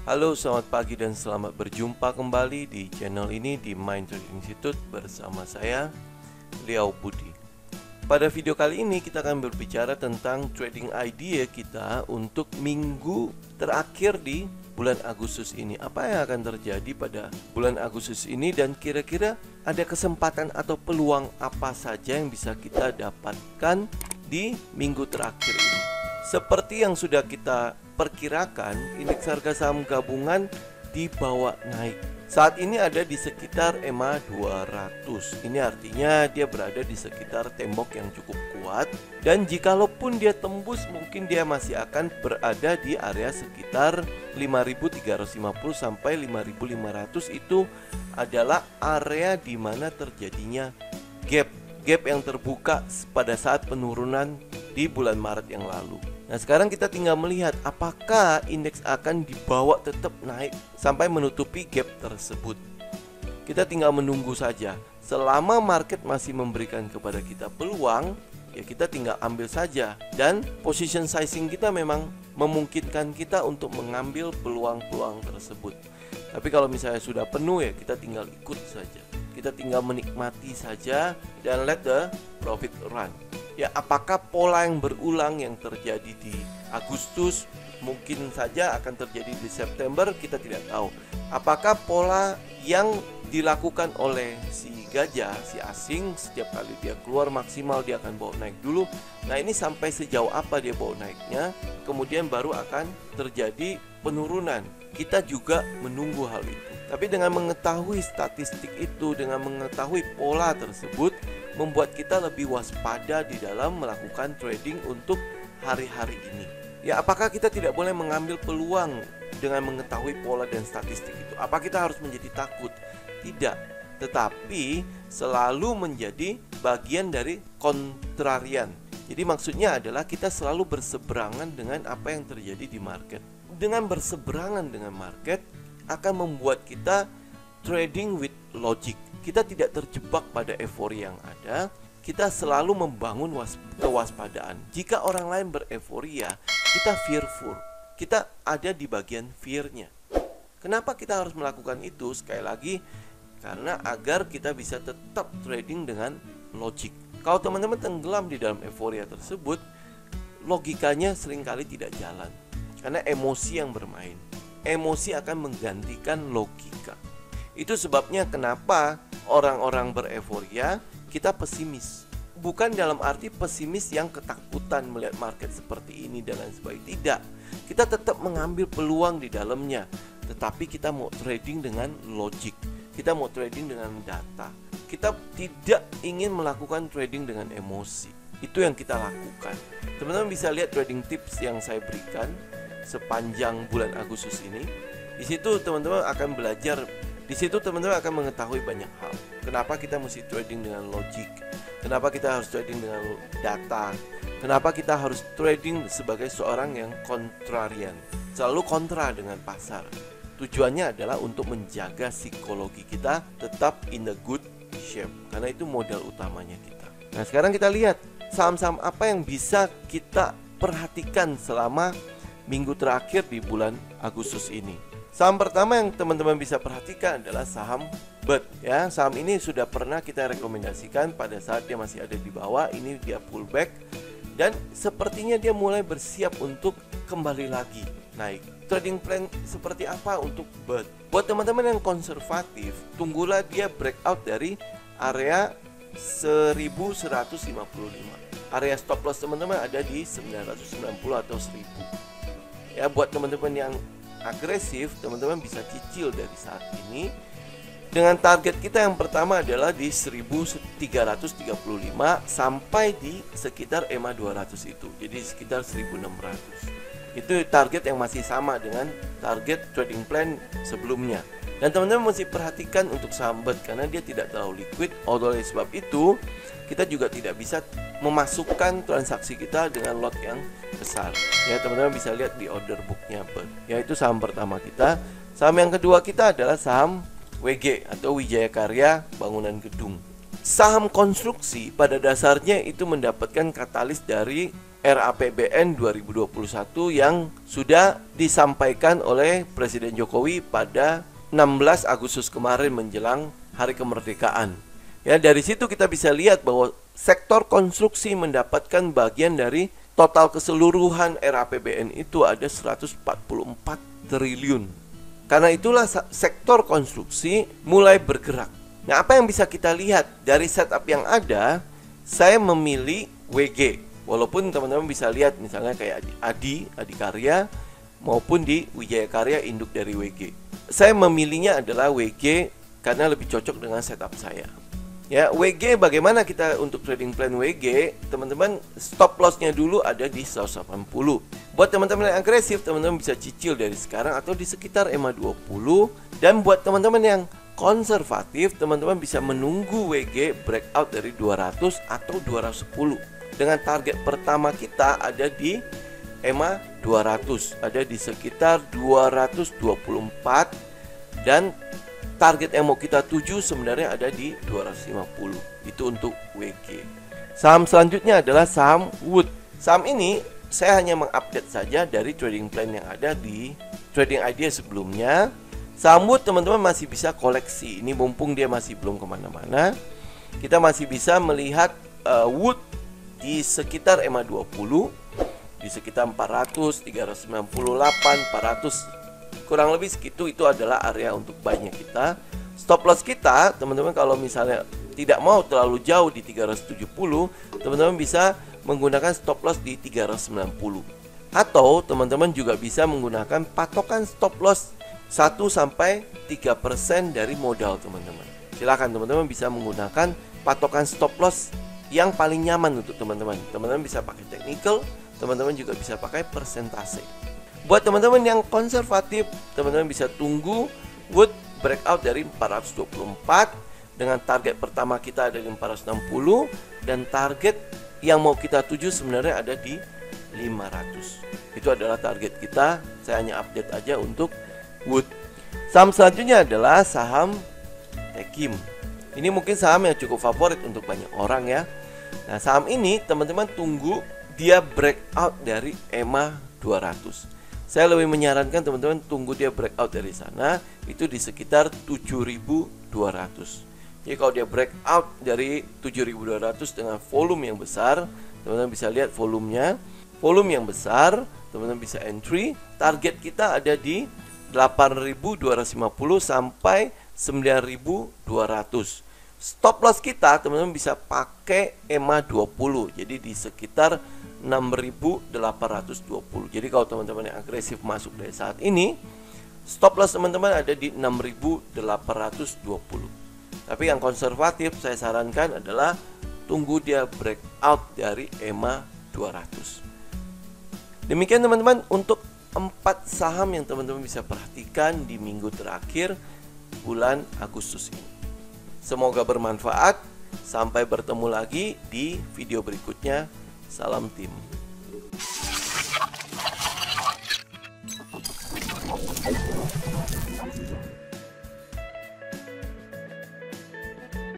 Halo, selamat pagi dan selamat berjumpa kembali di channel ini di Mind Trading Institute bersama saya, Liao Budi. Pada video kali ini kita akan berbicara tentang trading idea kita untuk minggu terakhir di bulan Agustus ini. Apa yang akan terjadi pada bulan Agustus ini dan kira-kira ada kesempatan atau peluang apa saja yang bisa kita dapatkan di minggu terakhir ini. Seperti yang sudah kita perkirakan, indeks harga saham gabungan dibawa naik. Saat ini ada di sekitar EMA 200. Ini artinya dia berada di sekitar tembok yang cukup kuat. Dan jikalaupun dia tembus, mungkin dia masih akan berada di area sekitar 5.350 sampai 5.500. Itu adalah area di mana terjadinya gap yang terbuka pada saat penurunan di bulan Maret yang lalu. Nah, sekarang kita tinggal melihat apakah indeks akan dibawa tetap naik sampai menutupi gap tersebut. Kita tinggal menunggu saja. Selama market masih memberikan kepada kita peluang, ya kita tinggal ambil saja. Dan position sizing kita memang memungkinkan kita untuk mengambil peluang-peluang tersebut. Tapi kalau misalnya sudah penuh, ya kita tinggal ikut saja. Kita tinggal menikmati saja dan let the profit run. Ya, apakah pola yang berulang yang terjadi di Agustus mungkin saja akan terjadi di September, kita tidak tahu. Apakah pola yang dilakukan oleh si gajah, si asing, setiap kali dia keluar maksimal dia akan bawa naik dulu. Nah, ini sampai sejauh apa dia bawa naiknya, kemudian baru akan terjadi penurunan. Kita juga menunggu hal itu. Tapi dengan mengetahui statistik itu, dengan mengetahui pola tersebut, membuat kita lebih waspada di dalam melakukan trading untuk hari-hari ini. Ya, apakah kita tidak boleh mengambil peluang dengan mengetahui pola dan statistik itu? Apa kita harus menjadi takut? Tidak. Tetapi selalu menjadi bagian dari kontrarian. Jadi maksudnya adalah kita selalu berseberangan dengan apa yang terjadi di market. Dengan berseberangan dengan market akan membuat kita trading with logic. Kita tidak terjebak pada euforia yang ada. Kita selalu membangun kewaspadaan. Jika orang lain bereforia, kita fearful. Kita ada di bagian fear-nya. Kenapa kita harus melakukan itu? Sekali lagi, karena agar kita bisa tetap trading dengan logic. Kalau teman-teman tenggelam di dalam euforia tersebut, logikanya seringkali tidak jalan. Karena emosi yang bermain. Emosi akan menggantikan logika. Itu sebabnya kenapa orang-orang bereforia kita pesimis. Bukan dalam arti pesimis yang ketakutan melihat market seperti ini dan lain sebagainya. Tidak. Kita tetap mengambil peluang di dalamnya. Tetapi kita mau trading dengan logic. Kita mau trading dengan data. Kita tidak ingin melakukan trading dengan emosi. Itu yang kita lakukan. Teman-teman bisa lihat trading tips yang saya berikan sepanjang bulan Agustus ini. Di situ teman-teman akan belajar. Di situ teman-teman akan mengetahui banyak hal. Kenapa kita mesti trading dengan logic? Kenapa kita harus trading dengan data? Kenapa kita harus trading sebagai seorang yang kontrarian? Selalu kontra dengan pasar. Tujuannya adalah untuk menjaga psikologi kita tetap in the good shape. Karena itu modal utamanya kita. Nah, sekarang kita lihat saham-saham apa yang bisa kita perhatikan selama minggu terakhir di bulan Agustus ini. Saham pertama yang teman-teman bisa perhatikan adalah saham BIRD, ya. Saham ini sudah pernah kita rekomendasikan pada saat dia masih ada di bawah. Ini dia pullback dan sepertinya dia mulai bersiap untuk kembali lagi naik. Trading plan seperti apa untuk BIRD? Buat teman-teman yang konservatif, tunggulah dia breakout dari area 1155. Area stop loss teman-teman ada di 990 atau 1000. Ya, buat teman-teman yang agresif, teman-teman bisa cicil dari saat ini. Dengan target kita yang pertama adalah di 1335 sampai di sekitar EMA 200 itu. Jadi sekitar 1600. Itu target yang masih sama dengan target trading plan sebelumnya. Dan teman-teman mesti perhatikan untuk saham BIRD karena dia tidak terlalu liquid. Oleh sebab itu, kita juga tidak bisa memasukkan transaksi kita dengan lot yang besar. Ya, teman-teman bisa lihat di order booknya BIRD. Yaitu saham pertama kita. Saham yang kedua kita adalah saham WG atau Wijaya Karya Bangunan Gedung. Saham konstruksi pada dasarnya itu mendapatkan katalis dari RAPBN 2021 yang sudah disampaikan oleh Presiden Jokowi pada 16 Agustus kemarin menjelang Hari Kemerdekaan. Ya, dari situ kita bisa lihat bahwa sektor konstruksi mendapatkan bagian dari total keseluruhan RAPBN itu ada 144 triliun. Karena itulah sektor konstruksi mulai bergerak. Nah, apa yang bisa kita lihat dari setup yang ada? Saya memilih WG. Walaupun teman-teman bisa lihat misalnya kayak Adikarya maupun di Wijaya Karya induk dari WG. Saya memilihnya adalah WG karena lebih cocok dengan setup saya. Ya, WG bagaimana kita untuk trading plan WG? Teman-teman, stop lossnya dulu ada di 180. Buat teman-teman yang agresif, teman-teman bisa cicil dari sekarang atau di sekitar EMA 20. Dan buat teman-teman yang konservatif, teman-teman bisa menunggu WG breakout dari 200 atau 210. Dengan target pertama kita ada di EMA 200, ada di sekitar 224, dan target yang mau kita tuju sebenarnya ada di 250. Itu untuk WG. Saham selanjutnya adalah saham Wood. Saham ini saya hanya mengupdate saja dari trading plan yang ada di Trading Idea sebelumnya. Saham Wood teman-teman masih bisa koleksi. Ini mumpung dia masih belum kemana-mana, kita masih bisa melihat Wood di sekitar EMA 20, di sekitar 400, 398, 400, kurang lebih segitu. Itu adalah area untuk buy-nya kita. Stop loss kita, teman-teman kalau misalnya tidak mau terlalu jauh di 370, teman-teman bisa menggunakan stop loss di 390. Atau teman-teman juga bisa menggunakan patokan stop loss 1-3% dari modal teman-teman. Silakan teman-teman bisa menggunakan patokan stop loss yang paling nyaman untuk teman-teman. Teman-teman bisa pakai technical, teman-teman juga bisa pakai persentase. Buat teman-teman yang konservatif, teman-teman bisa tunggu Wood breakout dari 424 dengan target pertama kita ada di 460 dan target yang mau kita tuju sebenarnya ada di 500. Itu adalah target kita. Saya hanya update aja untuk Wood. Saham selanjutnya adalah saham Tekim. Ini mungkin saham yang cukup favorit untuk banyak orang ya. Nah, saham ini teman-teman tunggu dia breakout dari EMA 200. Saya lebih menyarankan teman-teman tunggu dia breakout dari sana, itu di sekitar 7.200. Jadi kalau dia breakout dari 7.200 dengan volume yang besar, teman-teman bisa lihat volumenya. Volume yang besar, teman-teman bisa entry. Target kita ada di 8.250 sampai 9.200. Stop loss kita teman-teman bisa pakai EMA 20, jadi di sekitar 6.820. Jadi kalau teman-teman yang agresif masuk dari saat ini, stop loss teman-teman ada di 6.820. Tapi yang konservatif saya sarankan adalah tunggu dia breakout dari EMA 200. Demikian teman-teman untuk 4 saham yang teman-teman bisa perhatikan di minggu terakhir bulan Agustus ini. Semoga bermanfaat. Sampai bertemu lagi di video berikutnya. Salam tim.